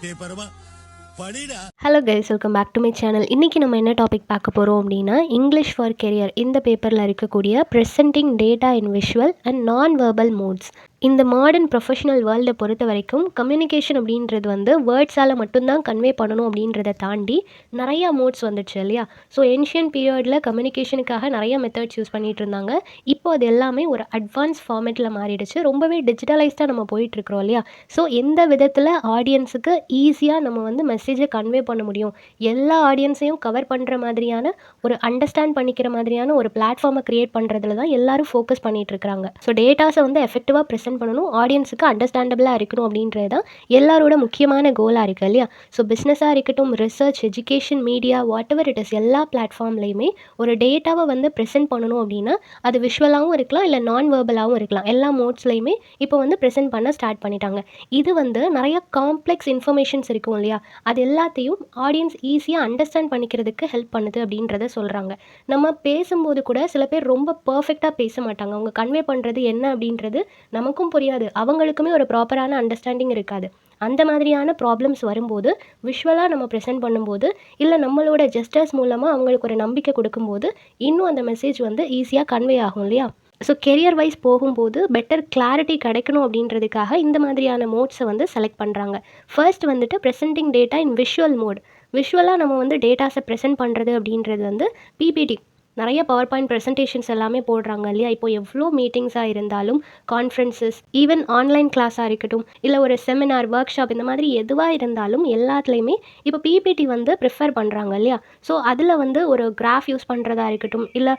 பேப்பரமா படிடா. Hello guys, welcome back to my channel. இன்றைக்கி நம்ம என்ன டாபிக் பார்க்க போகிறோம் அப்படின்னா, இங்கிலீஷ் ஃபார் கெரியர் இந்த பேப்பரில் இருக்கக்கூடிய presenting data in visual and நான் வெர்பல் மோட்ஸ். இந்த மாடர்ன் ப்ரொஃபஷனல் வேர்ல்டை பொறுத்த வரைக்கும் கம்யூனிகேஷன் அப்படின்றது வந்து வேர்ட்ஸால் மட்டும்தான் கன்வே பண்ணணும் அப்படின்றத தாண்டி நிறையா மோட்ஸ் வந்துடுச்சு இல்லையா? ஸோ ஏன்ஷியன் பீரியடில் கம்யூனிகேஷனுக்காக நிறைய மெத்தட்ஸ் யூஸ் பண்ணிகிட்டு இருந்தாங்க. இப்போ அது எல்லாமே ஒரு அட்வான்ஸ் ஃபார்மேட்டில் மாறிடுச்சு. ரொம்பவே டிஜிட்டலைஸ்டாக நம்ம போயிட்டுருக்குறோம் இல்லையா? ஸோ எந்த விதத்தில் ஆடியன்ஸுக்கு ஈஸியாக நம்ம வந்து மெசேஜை கன்வே பண்ண முடியும், எல்லா ஆடியன்ஸையும் கவர் பண்ணுற மாதிரியான ஒரு அண்டர்ஸ்டாண்ட் பண்ணிக்கிற மாதிரியான ஒரு பிளாட்ஃபார்மை க்ரியேட் பண்ணுறதுல தான் எல்லாரும் ஃபோக்கஸ் பண்ணிகிட்ருக்காங்க. ஸோ டேட்டாஸை வந்து எஃபெக்டிவாக ப்ரெசென்ட் பண்ணணும், ஆடியன்ஸுக்கு அண்டர்ஸ்டாண்டபிளாக இருக்கணும் அப்படின்றது தான் எல்லாரோட முக்கியமான கோலாக இருக்குது இல்லையா? ஸோ பிஸ்னஸாக இருக்கட்டும், research, education, media, what ever it is, எல்லா பிளாட்ஃபார்ம்லேயுமே ஒரு டேட்டாவை வந்து ப்ரெசென்ட் பண்ணணும் அப்படின்னா அது விஷுவலாகவும் இருக்கலாம், இல்லை நான் வெர்பலாகவும் இருக்கலாம். எல்லா மோட்ஸ்லையுமே இப்போ வந்து ப்ரெசென்ட் பண்ண ஸ்டார்ட் பண்ணிட்டாங்க. இது வந்து நிறைய காம்ப்ளெக்ஸ் இன்ஃபர்மேஷன்ஸ் இருக்கும் இல்லையா? அது எல்லாத்தையும் ஆடியன்ஸ் ஈஸியாக அண்டர்ஸ்டாண்ட் பண்ணிக்கிறதுக்கு ஹெல்ப் பண்ணுது அப்படின்றத சொல்கிறாங்க. நம்ம பேசும்போது கூட சில பேர் ரொம்ப பர்ஃபெக்டாக பேச மாட்டாங்க. அவங்க கன்வே பண்ணுறது என்ன அப்படின்றது நமக்கும் புரியாது, அவங்களுக்குமே ஒரு ப்ராப்பரான அண்டர்ஸ்டாண்டிங் இருக்காது. அந்த மாதிரியான ப்ராப்ளம்ஸ் வரும்போது விஷுவலாக நம்ம ப்ரெசென்ட் பண்ணும்போது, இல்லை நம்மளோட ஜெஸ்டர்ஸ் மூலமாக அவங்களுக்கு ஒரு நம்பிக்கை கொடுக்கும்போது இன்னும் அந்த மெசேஜ் வந்து ஈஸியாக கன்வே ஆகும் இல்லையா? ஸோ கெரியர் வைஸ் போகும்போது பெட்டர் கிளாரிட்டி கிடைக்கணும் அப்படின்றதுக்காக இந்த மாதிரியான மோட்ஸை வந்து செலக்ட் பண்ணுறாங்க. ஃபர்ஸ்ட் வந்துட்டு presenting data in visual mode. விஷுவலாக நம்ம வந்து டேட்டாஸை ப்ரெசென்ட் பண்ணுறது அப்படின்றது வந்து பிபிடி, நிறைய பவர் பாயிண்ட் ப்ரெசன்டேஷன்ஸ் எல்லாமே போடுறாங்க இல்லையா? இப்போ எவ்வளோ மீட்டிங்ஸாக இருந்தாலும், கான்ஃபரன்சஸ், ஈவன் ஆன்லைன் கிளாஸாக இருக்கட்டும், இல்லை ஒரு செமினார், ஒர்க் ஷாப், இந்த மாதிரி எதுவாக இருந்தாலும் எல்லாத்துலேயுமே இப்போ பிபிடி வந்து ப்ரிஃபர் பண்ணுறாங்க இல்லையா? ஸோ அதில் வந்து ஒரு கிராஃப் யூஸ் பண்ணுறதா இருக்கட்டும், இல்லை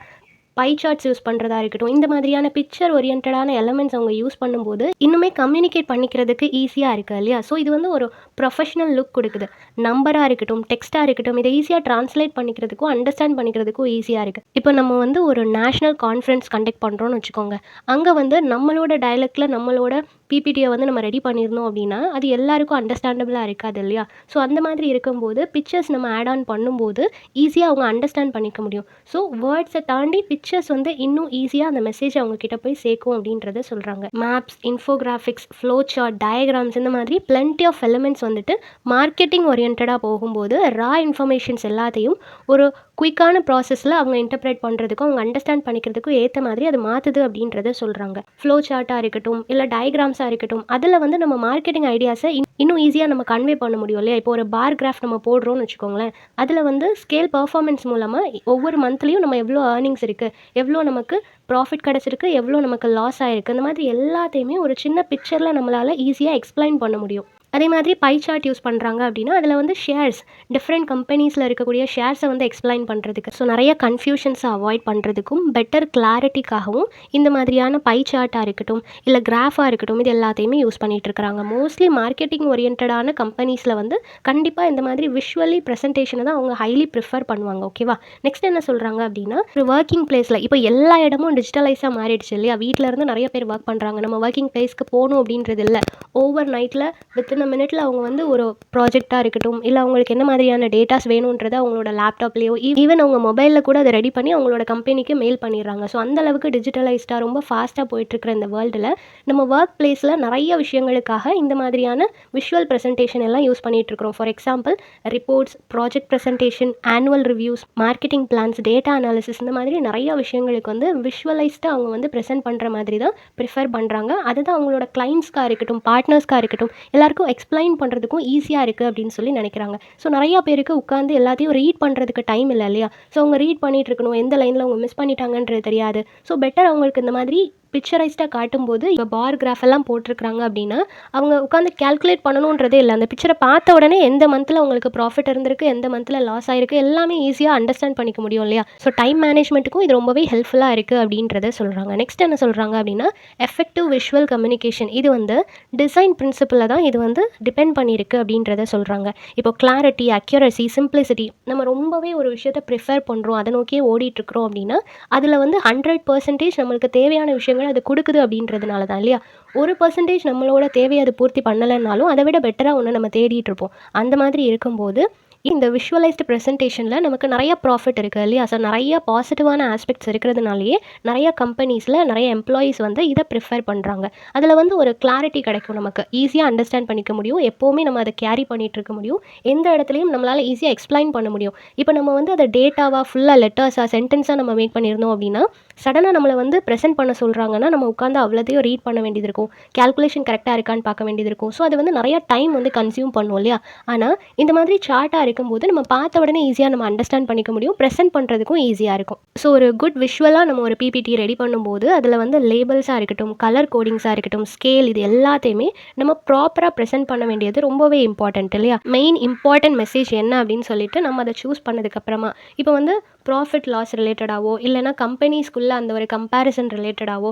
பை சார்ட்ஸ் யூஸ் பண்ணுறதா இருக்கட்டும், இந்த மாதிரியான பிக்சர் ஓரியன்டான எலமெண்ட்ஸ் அவங்க யூஸ் பண்ணும்போது இன்னுமே கம்யூனிகேட் பண்ணிக்கிறதுக்கு ஈஸியாக இருக்குது இல்லையா? ஸோ இது வந்து ஒரு ப்ரொஃபஷனல் லுக் கொடுக்குது. நம்பராக இருக்கட்டும், டெக்ஸ்ட்டாக இருக்கட்டும், இதை ஈஸியாக ட்ரான்ஸ்லேட் பண்ணிக்கிறதுக்கும் அண்டர்ஸ்டாண்ட் பண்ணிக்கிறதுக்கும் ஈஸியாக இருக்குது. இப்போ நம்ம வந்து ஒரு நேஷ்னல் கான்ஃபரன்ஸ் கண்டக்ட் பண்ணுறோன்னு வச்சுக்கோங்க. அங்கே வந்து நம்மளோட டயலக்டில் நம்மளோட பிபிடியை வந்து நம்ம ரெடி பண்ணியிருந்தோம் அப்படின்னா அது எல்லாருக்கும் அண்டர்ஸ்டாண்டபிளாக இருக்காது இல்லையா? ஸோ அந்த மாதிரி இருக்கும்போது பிக்சர்ஸ் நம்ம ஆட் ஆன் பண்ணும்போது ஈஸியாக அவங்க அண்டர்ஸ்டாண்ட் பண்ணிக்க முடியும். ஸோ வேர்ட்ஸை தாண்டி பிக்சர்ஸ் வந்து இன்னும் ஈஸியாக அந்த மெசேஜ் அவங்க கிட்ட போய் சேர்க்கும் அப்படின்றத சொல்கிறாங்க. Maps, infographics, flow chart, diagrams, இந்த மாதிரி பிளென்டி ஆஃப் எலிமெண்ட்ஸ் வந்துட்டு மார்க்கெட்டிங் ஓரியன்டாக போகும்போது ரா இன்ஃபர்மேஷன்ஸ் எல்லாத்தையும் ஒரு குயிக்கான ப்ராசஸில் அவங்க இன்டர்பிரேட் பண்ணுறதுக்கும் அவங்க அண்டர்ஸ்டாண்ட் பண்ணிக்கிறதுக்கும் ஏற்ற மாதிரி அது மாற்றுது அப்படின்றத சொல்கிறாங்க. ஃப்ளோ சார்ட்டாக இருக்கட்டும், இல்லை டயக்ராம்ஸாக இருக்கட்டும், அதில் வந்து நம்ம மார்க்கெட்டிங் ஐடியாஸை இன்னும் ஈஸியாக நம்ம கன்வே பண்ண முடியும் இல்லையா? இப்போ ஒரு பார் கிராஃப் நம்ம போடுறோம்னு வச்சுக்கோங்களேன், அதில் வந்து ஸ்கேல் பர்ஃபார்மன்ஸ் மூலமாக ஒவ்வொரு மந்த்லேயும் நம்ம எவ்வளோ ஏர்னிங்ஸ் இருக்குது, எவ்வளோ நமக்கு ப்ராஃபிட் கிடச்சிருக்கு, எவ்வளோ நமக்கு லாஸ் ஆகிருக்கு, இந்த மாதிரி எல்லாத்தையுமே ஒரு சின்ன பிக்சரில் நம்மளால் ஈஸியாக எக்ஸ்பிளைன் பண்ண முடியும். அதே மாதிரி பை சார்ட் யூஸ் பண்ணுறாங்க அப்படின்னா அதில் வந்து ஷேர்ஸ், டிஃப்ரெண்ட் கம்பெனிஸில் இருக்கக்கூடிய ஷேர்ஸை வந்து எக்ஸ்பிளைன் பண்ணுறதுக்கு, ஸோ நிறைய கன்ஃபியூஷன்ஸை அவாய்ட் பண்ணுறதுக்கும் பெட்டர் கிளாரிட்டிக்காகவும் இந்த மாதிரியான பை சார்ட்டாக இருக்கட்டும், இல்லை கிராஃபாக இருக்கட்டும், இது எல்லாத்தையுமே யூஸ் பண்ணிகிட்டு இருக்கிறாங்க. மோஸ்ட்லி மார்க்கெட்டிங் ஓரியன்டான கம்பெனிஸில் வந்து கண்டிப்பாக இந்த மாதிரி விஷுவலி ப்ரெசன்டேஷனை தான் அவங்க ஹைலி ப்ரிஃபர் பண்ணுவாங்க. ஓகேவா? நெக்ஸ்ட் என்ன சொல்கிறாங்க அப்படின்னா, ஒரு ஒர்க்கிங் பிளேஸில் இப்போ எல்லா இடமும் டிஜிட்டலைஸாக மாறிடுச்சு இல்லையா? வீட்டில் இருந்து நிறைய பேர் ஒர்க் பண்ணுறாங்க. நம்ம ஒர்க்கிங் பிளேஸ்க்கு போகணும் அப்படின்றது இல்லை, ஓவர் நைட்டில் வித்தின் மினிட்ல அவங்க வந்து ஒரு ப்ராஜெக்டாக இருக்கட்டும், இல்லை அவங்களுக்கு என்ன மாதிரியான டேட்டாஸ் வேணுன்றதை அவங்களோட லேப்டாப்லேயோ ஈவன் அவங்க மொபைலில் கூட அதை ரெடி பண்ணி அவங்களோட கம்பெனிக்கு மெயில் பண்ணிடுறாங்க. ஸோ அந்த அளவுக்கு டிஜிட்டலைஸ்டாக ரொம்ப ஃபாஸ்ட்டாக போயிட்டுருக்கிற இந்த வேர்ல்டில் நம்ம ஒர்க் பிளேஸில் நிறைய விஷயங்களுக்காக இந்த மாதிரியான விஷுவல் ப்ரெசன்டேஷன் எல்லாம் யூஸ் பண்ணிகிட்ருக்கிறோம். For example reports, project presentation, annual reviews, marketing plans, data analysis, இந்த மாதிரி நிறைய விஷயங்களுக்கு வந்து விஷுவலைஸ்டாக அவங்க வந்து ப்ரெசென்ட் பண்ணுற மாதிரி தான் ப்ரிஃபர் பண்ணுறாங்க. அதுதான் அவங்களோட கிளைண்ட்ஸ்க்காக இருக்கட்டும், பார்ட்னர்ஸ்க்காக இருக்கட்டும், எல்லாருக்கும் எக்ஸ்பிளைன் பண்ணுறதுக்கும் ஈஸியாக இருக்குது அப்படின்னு சொல்லி நினைக்கிறாங்க. ஸோ நிறையா பேருக்கு உட்காந்து எல்லாத்தையும் ரீட் பண்ணுறதுக்கு டைம் இல்லை இல்லையா? ஸோ அவங்க ரீட் பண்ணிகிட்டு இருக்கணும், எந்த லைனில் அவங்க மிஸ் பண்ணிட்டாங்கன்றது தெரியாது. ஸோ பெட்டர் அவங்களுக்கு இந்த மாதிரி பிக்சரைஸ்டாக காட்டும்போது, இப்போ பார் கிராஃப் எல்லாம் போட்டிருக்கிறாங்க அப்படின்னா அவங்க உட்காந்து கேல்குலேட் பண்ணணுன்றதே இல்லை. அந்த பிக்சரை பார்த்த உடனே எந்த மந்தில் அவங்களுக்கு ப்ராஃபிட் இருந்திருக்கு, எந்த மந்தில் லாஸ் ஆகிருக்கு, எல்லாமே ஈஸியாக அண்டர்ஸ்டாண்ட் பண்ணிக்க முடியும் இல்லையா? ஸோ டைம் மேனேஜ்மெண்ட்டுக்கும் இது ரொம்பவே ஹெல்ப்ஃபுல்லாக இருக்குது அப்படின்றத சொல்கிறாங்க. நெக்ஸ்ட் என்ன சொல்கிறாங்க அப்படின்னா, எஃபெக்டிவ் விஷுவல் கம்யூனிகேஷன், இது வந்து டிசைன் பிரின்சிபலில் தான் இது வந்து டிபெண்ட் பண்ணியிருக்கு அப்படின்றத சொல்கிறாங்க. இப்போ கிளாரிட்டி, அக்யூரசி, சிம்பிளிசிட்டி, நம்ம ரொம்பவே ஒரு விஷயத்தை ப்ரிஃபர் பண்ணுறோம், அதை நோக்கியே ஓடிட்டுருக்குறோம் அப்படின்னா அதில் வந்து 100% நம்மளுக்கு தேவையான விஷயங்கள் அது கொடுக்குது அப்படின்றதுனால தான் இல்லையா? 1% நம்மளோட தேவையை அது பூர்த்தி பண்ணலைன்னாலும் அதை விட பெட்டராக ஒன்று நம்ம தேடிட்டு இருப்போம். அந்த மாதிரி இருக்கும்போது இந்த விஷுவலைஸ்டு ப்ரெசன்டேஷனில் நமக்கு நிறைய ப்ராஃபிட் இருக்குது இல்லையா? ஸோ நிறைய பாசிட்டிவான ஆஸ்பெக்ட்ஸ் இருக்கிறதுனாலேயே நிறைய கம்பெனிஸில் நிறைய எம்ப்ளாயீஸ் வந்து இதை ப்ரிஃபர் பண்ணுறாங்க. அதில் வந்து ஒரு கிளாரிட்டி கிடைக்கும், நமக்கு ஈஸியாக அண்டர்ஸ்டாண்ட் பண்ணிக்க முடியும், எப்போவுமே நம்ம அதை கேரி பண்ணிகிட்டு இருக்க முடியும், எந்த இடத்துலையும் நம்மளால் ஈஸியாக எக்ஸ்பிளைன் பண்ண முடியும். இப்போ நம்ம வந்து அதை டேட்டாவாக ஃபுல்லாக லெட்டர்ஸாக சென்டென்ஸாக நம்ம மேக் பண்ணியிருந்தோம் அப்படின்னா, சடனாக நம்மளை வந்து ப்ரெசென்ட் பண்ண சொல்கிறாங்கன்னா நம்ம உட்காந்து அவ்வளோத்தையும் ரீட் பண்ண வேண்டியது இருக்கும், கேல்குலேஷன் கரெக்டாக இருக்கான்னு பார்க்க வேண்டியது இருக்கும். ஸோ அது வந்து நிறைய டைம் வந்து கன்சியூம் பண்ணும் இல்லையா? ஆனால் இந்த மாதிரி சார்ட்டாக இருக்கும்போது நம்ம பார்த்த உடனே ஈஸியாக நம்ம அண்டர்ஸ்டாண்ட் பண்ணிக்க முடியும், ப்ரெசென்ட் பண்ணுறதுக்கும் ஈஸியாக இருக்கும். ஸோ ஒரு குட் விஷுவலாக நம்ம ஒரு பிபிடி ரெடி பண்ணும்போது அதில் வந்து லேபிள்ஸாக இருக்கட்டும், கலர் கோடிங்ஸாக இருக்கட்டும், ஸ்கேல், இது எல்லாத்தையுமே நம்ம ப்ராப்பராக ப்ரெசென்ட் பண்ண வேண்டியது ரொம்பவே இம்பார்ட்டன்ட் இல்லையா? மெயின் இம்பார்ட்டன்ட் மெசேஜ் என்ன அப்படின்னு சொல்லிட்டு நம்ம அதை சூஸ் பண்ணதுக்கப்புறமா இப்போ வந்து ப்ராஃபிட் லாஸ் ரிலேட்டடாவோ இல்லைனா கம்பெனிஸ்குள்ளே அந்த ஒரு கம்பேரிசன் ரிலேட்டடாவோ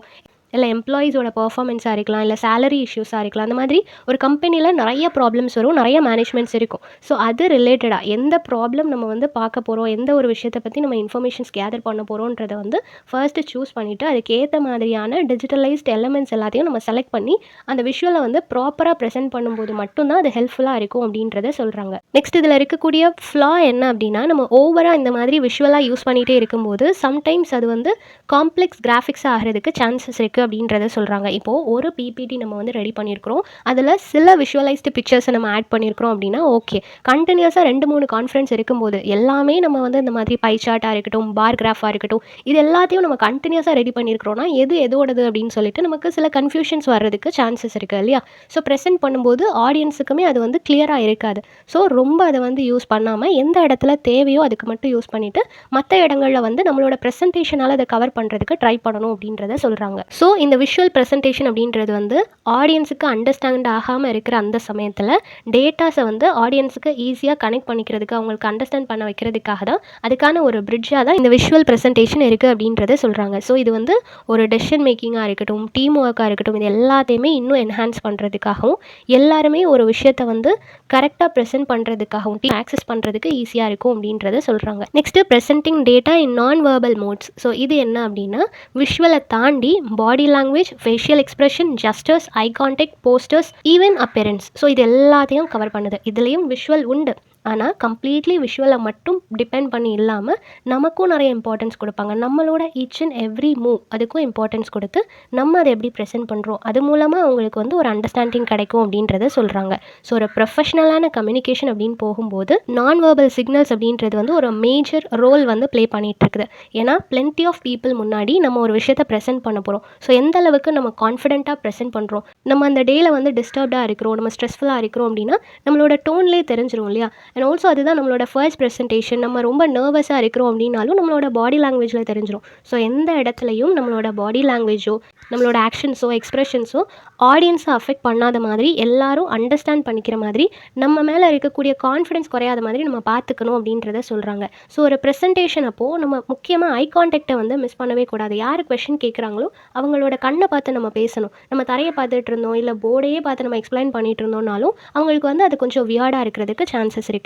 இல்லை எம்ப்ளாயீஸோட பர்ஃபார்மன்ஸாக இருக்கலாம், இல்லை சேலரி இஷ்யூஸாக இருக்கலாம். அந்த மாதிரி ஒரு கம்பெனியில் நிறைய ப்ராப்ளம்ஸ் வரும், நிறைய மேனேஜ்மெண்ட்ஸ் இருக்கும். ஸோ அது ரிலேட்டடாக எந்த ப்ராப்ளம் நம்ம வந்து பார்க்க போகிறோம், எந்த ஒரு விஷயத்தை பற்றி நம்ம இன்ஃபர்மேஷன்ஸ் கேதர் பண்ண போகிறோன்றதை வந்து ஃபர்ஸ்ட்டு சூஸ் பண்ணிவிட்டு அதுக்கேற்ற மாதிரியான டிஜிட்டலைஸ்ட் எலமெண்ட்ஸ் எல்லாத்தையும் நம்ம செலக்ட் பண்ணி அந்த விஷுவலை வந்து ப்ராப்பராக ப்ரெசென்ட் பண்ணும்போது மட்டும்தான் அது ஹெல்ப்ஃபுல்லாக இருக்கும் அப்படின்றத சொல்கிறாங்க. நெக்ஸ்ட் இதில் இருக்கக்கூடிய ஃப்ளா என்ன அப்படின்னா, நம்ம ஓவராக இந்த மாதிரி விஷுவலாக யூஸ் பண்ணிகிட்டே இருக்கும்போது சம்டைம்ஸ் அது வந்து காம்ப்ளெக்ஸ் கிராஃபிக்ஸ் ஆகிறதுக்கு சான்சஸ் இருக்குது அப்படின்றத சொல்கிறாங்க. இப்போது ஒரு பிபிடி நம்ம வந்து ரெடி பண்ணியிருக்கிறோம், அதில் சில விஷுவலைஸ்டு பிக்சர்ஸை நம்ம ஆட் பண்ணியிருக்கிறோம் அப்படின்னா ஓகே. கண்டினியூஸாக 2-3 கான்ஃபரன்ஸ் இருக்கும்போது எல்லாமே நம்ம வந்து இந்த மாதிரி பை சார்ட்டாக இருக்கட்டும், பார் கிராஃபாக இருக்கட்டும், இது எல்லாத்தையும் நம்ம கண்டினியூஸாக ரெடி பண்ணியிருக்கிறோன்னா எது எதோடது அப்படின்னு சொல்லிட்டு நமக்கு சில கன்ஃபியூஷன்ஸ் வர்றதுக்கு சான்சஸ் இருக்குது இல்லையா? ஸோ ப்ரெசென்ட் பண்ணும்போது ஆடியன்ஸுக்குமே அது வந்து கிளியராக இருக்காது. ஸோ ரொம்ப அதை வந்து யூஸ் பண்ணாமல் எந்த இடத்துல தேவையோ அதுக்கு மட்டும் யூஸ் பண்ணிவிட்டு மற்ற இடங்களில் வந்து நம்மளோட ப்ரெசன்டேஷனால் அதை கவர் பண்ணுறதுக்கு ட்ரை பண்ணணும் அப்படின்றத சொல்கிறாங்க. ஸோ இந்த விஷுவல் ப்ரெசன்டேஷன் அப்படின்றது வந்து ஆடியன்ஸுக்கு அண்டர்ஸ்டாண்ட் ஆகாமல் இருக்கிற அந்த சமயத்தில் டேட்டாஸை வந்து ஆடியன்ஸுக்கு ஈஸியாக கனெக்ட் பண்ணிக்கிறதுக்கு, அவங்களுக்கு அண்டர்ஸ்டாண்ட் பண்ண வைக்கிறதுக்காக தான், அதுக்கான ஒரு பிரிட்ஜாக தான் இந்த விஷுவல் ப்ரெசன்டேஷன் இருக்குது அப்படின்றத சொல்கிறாங்க. ஸோ இது வந்து ஒரு டெசிஷன் மேக்கிங்காக இருக்கட்டும், டீம் ஒர்க்காக இருக்கட்டும், இது எல்லாத்தையுமே இன்னும் என்ஹான்ஸ் பண்ணுறதுக்காகவும் எல்லாருமே ஒரு விஷயத்தை வந்து கரெக்டாக ப்ரெசென்ட் பண்ணுறதுக்காகவும் ஆக்சஸ் பண்ணுறதுக்கு ஈஸியாக இருக்கும் அப்படின்றத சொல்கிறாங்க. நெக்ஸ்ட்டு ப்ரெசென்டிங் டேட்டா இன் நான் வெர்பல் மோட்ஸ். ஸோ இது என்ன அப்படின்னா, விஷுவலை தாண்டி body language, facial expression, gestures, eye contact, posters, even appearance. So இது எல்லாத்தையும் கவர் பண்ணுது. இதுலேயும் விஷுவல் உண்டு, ஆனால் கம்ப்ளீட்லி விஷுவலை மட்டும் டிபெண்ட் பண்ணி இல்லாமல் நமக்கும் நிறைய இம்பார்ட்டன்ஸ் கொடுப்பாங்க. நம்மளோட ஈச் அண்ட் எவ்ரி மூவ் அதுக்கும் இம்பார்ட்டன்ஸ் கொடுத்து நம்ம அதை எப்படி ப்ரெசென்ட் பண்ணுறோம், அது மூலமாக அவங்களுக்கு வந்து ஒரு அண்டர்ஸ்டாண்டிங் கிடைக்கும் அப்படின்றத சொல்கிறாங்க. ஸோ ஒரு ப்ரொஃபஷ்னலான கம்யூனிகேஷன் அப்படின்னு போகும்போது நான் வெர்பல் சிக்னல்ஸ் அப்படின்றது வந்து ஒரு மேஜர் ரோல் வந்து ப்ளே பண்ணிகிட்டு இருக்குது. ஏன்னா பிளென்டி ஆஃப் பீப்புள் முன்னாடி நம்ம ஒரு விஷயத்தை ப்ரெசென்ட் பண்ண போகிறோம். ஸோ எந்த அளவுக்கு நம்ம கான்ஃபிடென்ட்டாக ப்ரெசென்ட் பண்ணுறோம், நம்ம அந்த டேயில் வந்து டிஸ்டர்ப்டாக இருக்கிறோம், நம்ம ஸ்ட்ரெஸ்ஃபுல்லாக இருக்கிறோம் அப்படின்னா நம்மளோட டோன்லேயே தெரிஞ்சிடும் இல்லையா? அண்ட் ஆல்சோ அதுதான் நம்மளோட ஃபர்ஸ்ட் ப்ரெசன்டேஷன். நம்ம ரொம்ப நர்வஸாக இருக்கிறோம் அப்படின்னாலும் நம்மளோட பாடி லாங்குவேஜில் தெரிஞ்சிடும். ஸோ எந்த இடத்துலையும் நம்மளோட பாடி லாங்குவேஜோ நம்மளோட ஆக்ஷன்ஸோ எக்ஸ்ப்ரெஷன்ஸோ ஆடியன்ஸை அஃபெக்ட் பண்ணாத மாதிரி, எல்லாரும் அண்டர்ஸ்டாண்ட் பண்ணிக்கிற மாதிரி, நம்ம மேலே இருக்கக்கூடிய கான்ஃபிடன்ஸ் குறையாத மாதிரி நம்ம பார்த்துக்கணும் அப்படின்றத சொல்கிறாங்க. ஸோ ஒரு ப்ரெசன்டேஷன் அப்போது நம்ம முக்கியமாக ஐ கான்டாக்டை வந்து மிஸ் பண்ணவே கூடாது. யார் கொஷின் கேட்குறாங்களோ அவங்களோட கண்ணை பார்த்து நம்ம பேசணும். நம்ம தரையை பார்த்துட்டு இருந்தோம், இல்லை போர்டையே பார்த்து நம்ம எக்ஸ்பிளைன் பண்ணிட்டு இருந்தோம்னாலும் அவங்களுக்கு வந்து அது கொஞ்சம் வியர்டாக இருக்கிறதுக்கு சான்சஸ் இருக்குது.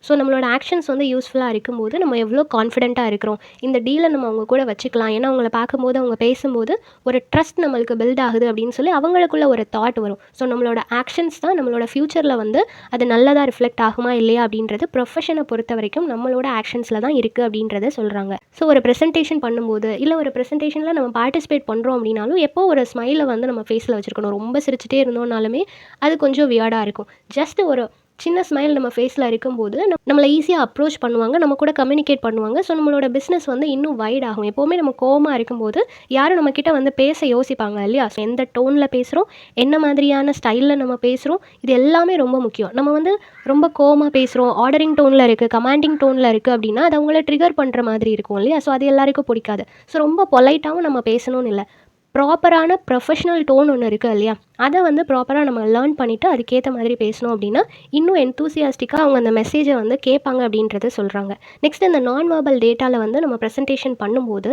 ஸோ நம்மளோட ஆக்ஷன்ஸ் வந்து யூஸ்ஃபுல்லாக இருக்கும்போது நம்ம எவ்வளோ கான்ஃபிடென்ட்டாக இருக்கிறோம், இந்த டீலை நம்ம அவங்க கூட வச்சுக்கலாம், ஏன்னா அவங்கள பார்க்கும்போது அவங்க பேசும்போது ஒரு ட்ரஸ்ட் நம்மளுக்கு பில்ட் ஆகுது அப்படின்னு சொல்லி அவங்களுக்குள்ள ஒரு தாட் வரும். ஸோ நம்மளோட ஆக்ஷன்ஸ் தான் நம்மளோட ஃப்யூச்சரில் வந்து அது நல்லதாக ரிஃப்ளெக்ட் ஆகுமா இல்லையா அப்படின்றது ப்ரொஃபஷனை பொறுத்த வரைக்கும் நம்மளோட ஆக்ஷன்ஸில் தான் இருக்குது அப்படின்றத சொல்கிறாங்க. ஸோ ஒரு ப்ரெசன்டேஷன் பண்ணும்போது இல்லை ஒரு ப்ரெசன்டேஷனில் நம்ம பார்ட்டிசிபேட் பண்ணுறோம் அப்படின்னாலும் எப்போ ஒரு ஸ்மைலை வந்து நம்ம ஃபேஸில் வச்சுருக்கணும். ரொம்ப சிரிச்சிட்டே இருந்தோம்னாலுமே அது கொஞ்சம் வியர்டாக இருக்கும். ஜஸ்ட் ஒரு சின்ன ஸ்மைல் நம்ம ஃபேஸில் இருக்கும்போது நம்மளை ஈஸியாக அப்ரோச் பண்ணுவாங்க, நம்ம கூட கம்யூனிகேட் பண்ணுவாங்க. ஸோ நம்மளோட பிஸ்னஸ் வந்து இன்னும் வைட் ஆகும். எப்போவுமே நம்ம கோவமாக இருக்கும்போது யாரும் நம்மக்கிட்ட வந்து பேச யோசிப்பாங்க இல்லையா? ஸோ எந்த டோனில் பேசுகிறோம், என்ன மாதிரியான ஸ்டைலில் நம்ம பேசுகிறோம், இது எல்லாமே ரொம்ப முக்கியம். நம்ம வந்து ரொம்ப கோவமாக பேசுகிறோம், ஆர்டரிங் டோனில் இருக்குது, கமாண்டிங் டோனில் இருக்குது அப்படின்னா அது அவங்கள ட்ரிகர் பண்ணுற மாதிரி இருக்கும் இல்லையா? ஸோ அது எல்லாருக்கும் பிடிக்காது. ஸோ ரொம்ப பொலைட்டாகவும் நம்ம பேசணும்னு இல்லை, ப்ராப்பரான ப்ரொஃபஷ்னல் டோன் ஒன்று இருக்குது இல்லையா? அதை வந்து ப்ராப்பராக நம்ம லேர்ன் பண்ணிவிட்டு அதுக்கேற்ற மாதிரி பேசணும் அப்படின்னா இன்னும் என்தூசியாஸ்டிக்காக அவங்க அந்த மெசேஜை வந்து கேட்பாங்க அப்படின்றத சொல்கிறாங்க. நெக்ஸ்ட் இந்த நான் வெர்பல் டேட்டாவில் வந்து நம்ம ப்ரெசன்டேஷன் பண்ணும்போது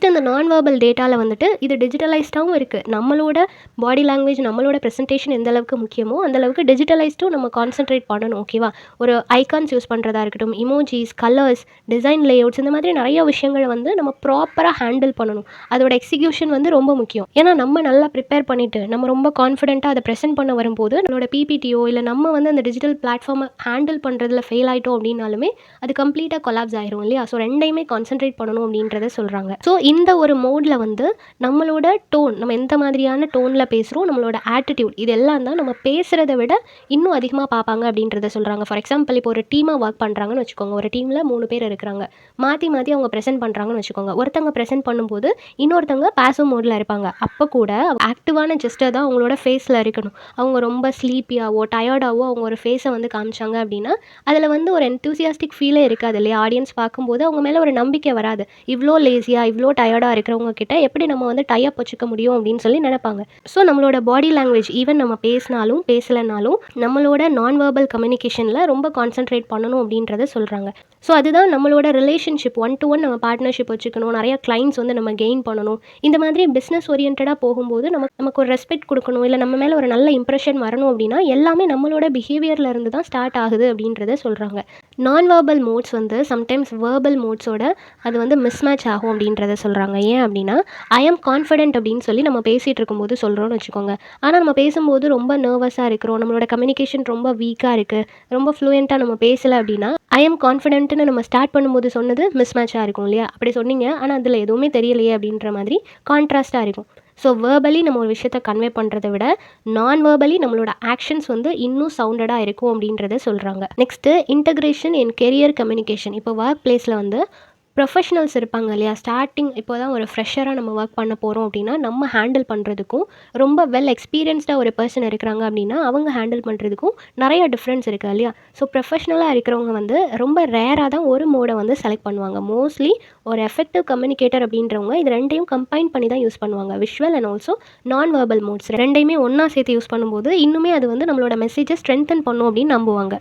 இந்த நான் வெர்பல் டேட்டாவில் வந்துட்டு இது டிஜிட்டலைஸ்டாகவும் இருக்குது. நம்மளோட பாடி லாங்குவேஜ், நம்மளோட ப்ரெசன்டேஷன் எந்த அளவுக்கு முக்கியமோ அந்தளவுக்கு டிஜிட்டலைஸ்டும் நம்ம கான்சென்ட்ரேட் பண்ணணும். ஓகேவா? ஒரு ஐகான்ஸ் யூஸ் பண்ணுறதா இருக்கட்டும், இமோஜிஸ், கலர்ஸ், டிசைன் லேஅவுட்ஸ், இந்த மாதிரி நிறைய விஷயங்களை வந்து நம்ம ப்ராப்பராக ஹேண்டில் பண்ணணும். அதோட எக்ஸிக்யூஷன் வந்து ரொம்ப முக்கியம். ஏன்னா நம்ம நல்லா ப்ரிப்பேர் பண்ணிவிட்டு நம்ம ரொம்ப கான்ஃபிடென்ட்டாக அதை ப்ரெசென்ட் பண்ண வரும்போது நம்மளோட பிபிடியோ இல்லை நம்ம வந்து அந்த டிஜிட்டல் பிளாட்ஃபார்மை ஹேண்டில் பண்ணுறதுல ஃபெயில் ஆகிட்டோம் அப்படின்னாலுமே அது கம்ப்ளீட்டாக கொலாப்ஸ் ஆயிரும் இல்லையா? ஸோ ரெண்டையுமே கான்சென்ட்ரேட் பண்ணணும் அப்படின்றத சொல்கிறாங்க. ஸோ இந்த ஒரு மோடில் வந்து நம்மளோட டோன், நம்ம எந்த மாதிரியான டோனில் பேசுகிறோம், நம்மளோட ஆட்டிடியூட், இது எல்லாம் தான் நம்ம பேசுகிறத விட இன்னும் அதிகமாக பார்ப்பாங்க அப்படின்றத சொல்கிறாங்க. ஃபார் எக்ஸாம்பிள் இப்போ ஒரு டீமாக ஒர்க் பண்ணுறாங்கன்னு வச்சுக்கோங்க. ஒரு டீமில் 3 பேர் இருக்கிறாங்க. மாற்றி மாற்றி அவங்க ப்ரெசென்ட் பண்ணுறாங்கன்னு வச்சுக்கோங்க. ஒருத்தங்க ப்ரெசென்ட் பண்ணும்போது இன்னொருத்தவங்க பாசிவ் மோடில் இருப்பாங்க. அப்போ கூட ஆக்டிவான ஜெஸ்டர் தான் அவங்களோட ஃபேஸில் இருக்கணும். அவங்க ரொம்ப ஸ்லீப்பியாவோ டயர்டாவோ அவங்க ஒரு ஃபேஸை வந்து காமிச்சாங்க அப்படின்னா அதில் வந்து ஒரு என்தூசியாஸ்டிக் ஃபீலே இருக்காது இல்லையா? ஆடியன்ஸ் பார்க்கும்போது அவங்க மேலே ஒரு நம்பிக்கை வராது. இவ்வளோ லேசியாக இவ்வளோ டயர்டாக இருக்கிறவங்க கிட்ட எப்படி நம்ம வந்து டைப் வச்சுக்க முடியும் அப்படின்னு சொல்லி நினைப்பாங்க. ஸோ நம்மளோட பாடி லாங்குவேஜ் ஈவன் நம்ம பேசினாலும் பேசலைனாலும் நம்மளோட நான் வெர்பல் கம்யூனிகேஷனில் ரொம்ப கான்சென்ட்ரேட் பண்ணணும் அப்படின்றத சொல்கிறாங்க. ஸோ அதுதான் நம்மளோட ரிலேஷன்ஷிப், 1 to 1 நம்ம பார்ட்னர்ஷிப் வச்சுக்கணும், நிறையா கிளைண்ட்ஸ் வந்து நம்ம கெயின் பண்ணணும். இந்த மாதிரி பிஸ்னஸ் ஓரியன்டாக போகும்போது நமக்கு ஒரு ரெஸ்பெக்ட் கொடுக்கணும், இல்லை நம்ம மேலே ஒரு நல்ல இம்ப்ரெஷன் வரணும் அப்படின்னா எல்லாமே நம்மளோட பிஹேவியரில் இருந்து தான் ஸ்டார்ட் ஆகுது அப்படின்றத சொல்கிறாங்க. நான் வெர்பல் மோட்ஸ் வந்து சம்டைம்ஸ் வெர்பல் மோட்ஸோட அது வந்து மிஸ்மேட்ச் ஆகும் அப்படின்றத சொல்கிறாங்க. ஏன் அப்படின்னா ஐ ஆம் கான்ஃபிடென்ட் அப்படின்னு சொல்லி நம்ம பேசிகிட்டு இருக்கும்போது சொல்கிறோன்னு வச்சுக்கோங்க. ஆனால் நம்ம பேசும்போது ரொம்ப நர்வஸாக இருக்கிறோம், நம்மளோட கம்யூனிகேஷன் ரொம்ப வீக்காக இருக்குது, ரொம்ப ஃப்ளூயண்ட்டாக நம்ம பேசலை அப்படின்னா ஐ ஆம் கான்ஃபிடென்ட்னு நம்ம ஸ்டார்ட் பண்ணும்போது சொன்னது மிஸ்மேட்சாக இருக்கும் இல்லையா? அப்படி சொன்னீங்க ஆனால் அதில் எதுவுமே தெரியலையே அப்படின்ற மாதிரி கான்ட்ராஸ்ட்டாக இருக்கும். ஸோ வேர்பலி நம்ம ஒரு விஷயத்தை கன்வே பண்ணுறதை விட நான் வேர்பலி நம்மளோட ஆக்ஷன்ஸ் வந்து இன்னும் சவுண்டடாக இருக்கும் அப்படின்றத சொல்கிறாங்க. நெக்ஸ்ட்டு இன்டகிரேஷன் இன் கெரியர் கம்யூனிகேஷன். இப்போ ஒர்க் பிளேஸில் வந்து ப்ரொஃபஷனல்ஸ் இருப்பாங்க இல்லையா? ஸ்டார்டிங் இப்போ தான் ஒரு ஃப்ரெஷராக நம்ம ஒர்க் பண்ண போகிறோம் அப்படின்னா நம்ம ஹேண்டில் பண்ணுறதுக்கும் ரொம்ப வெல் எக்ஸ்பீரியன்ஸ்டாக ஒரு பர்சன் இருக்கிறாங்க அப்படின்னா அவங்க ஹேண்டில் பண்ணுறதுக்கும் நிறையா டிஃப்ரென்ஸ் இருக்குது இல்லையா? ஸோ ப்ரொஃபஷனலாக இருக்கிறவங்க வந்து ரொம்ப ரேராக தான் ஒரு மோடை வந்து செலக்ட் பண்ணுவாங்க. மோஸ்ட்லி ஒரு எஃபெக்டிவ் கம்யூனிகேட்டர் அப்படின்றவங்க இது ரெண்டையும் கம்பைன் பண்ணி தான் யூஸ் பண்ணுவாங்க. விஷுவல் அண்ட் ஆல்சோ நான் வெர்பல் மோட்ஸ் ரெண்டையுமே ஒன்றா சேர்த்து யூஸ் பண்ணும்போது இன்னுமே அது வந்து நம்மளோட மெசேஜை ஸ்ட்ரென்தன் பண்ணும் அப்படின்னு நம்புவாங்க.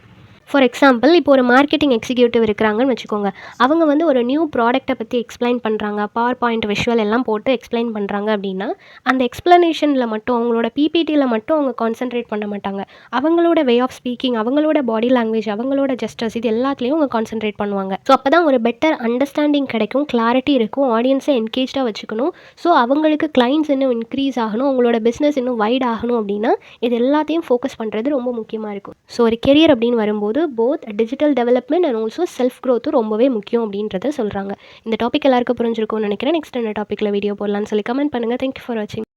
ஃபார் எக்ஸாம்பிள் இப்போ ஒரு மார்க்கெட்டிங் எக்ஸிக்யூட்டிவ் இருக்கிறாங்கன்னு வச்சுக்கோங்க. அவங்க வந்து ஒரு நியூ ப்ராடக்ட்டை பற்றி எக்ஸ்பிளைன் பண்ணுறாங்க, பவர் பாயிண்ட் விஷுவல் எல்லாம் போட்டு எக்ஸ்பிளைன் பண்ணுறாங்க அப்படின்னா அந்த எக்ஸ்ப்ளனேஷனில் மட்டும் அவங்களோட பிபிடியில் மட்டும் அவங்க கான்சென்ட்ரேட் பண்ண மாட்டாங்க. அவங்களோட வே ஆஃப் ஸ்பீக்கிங், அவங்களோட பாடி லாங்குவேஜ், அவங்களோட ஜெஸ்டர்ஸ், இது எல்லாத்துலேயும் அவங்க கான்சென்ட்ரேட் பண்ணுவாங்க. ஸோ அப்போ தான் ஒரு பெட்டர் அண்டர்ஸ்டாண்டிங் கிடைக்கும், கிளாரிட்டி இருக்கும், ஆடியன்ஸை என்கேஜாக வச்சுக்கணும். ஸோ அவங்களுக்கு கிளைண்ட்ஸ் இன்னும் இன்க்ரீஸ் ஆகணும், அவங்களோட பிஸ்னஸ் இன்னும் வைட் ஆகணும் அப்படின்னா இது எல்லாத்தையும் ஃபோக்கஸ் பண்ணுறது ரொம்ப முக்கியமாக இருக்கும். ஸோ ஒரு கெரியர் அப்படின்னு வரும்போது both digital development and also self க்ரோத்தும் ரொம்பவே முக்கியம் அப்படின்றத சொல்கிறாங்க. இந்த டாபிக் எல்லாருக்கும் புரிஞ்சிருக்கும்னு நினைக்கிறேன். நெக்ஸ்ட் என்ன டாப்பிக்கில் வீடியோ போடலான்னு சொல்லி கமெண்ட் பண்ணுங்கள். தேங்க்யூ ஃபார் வாட்சிங்.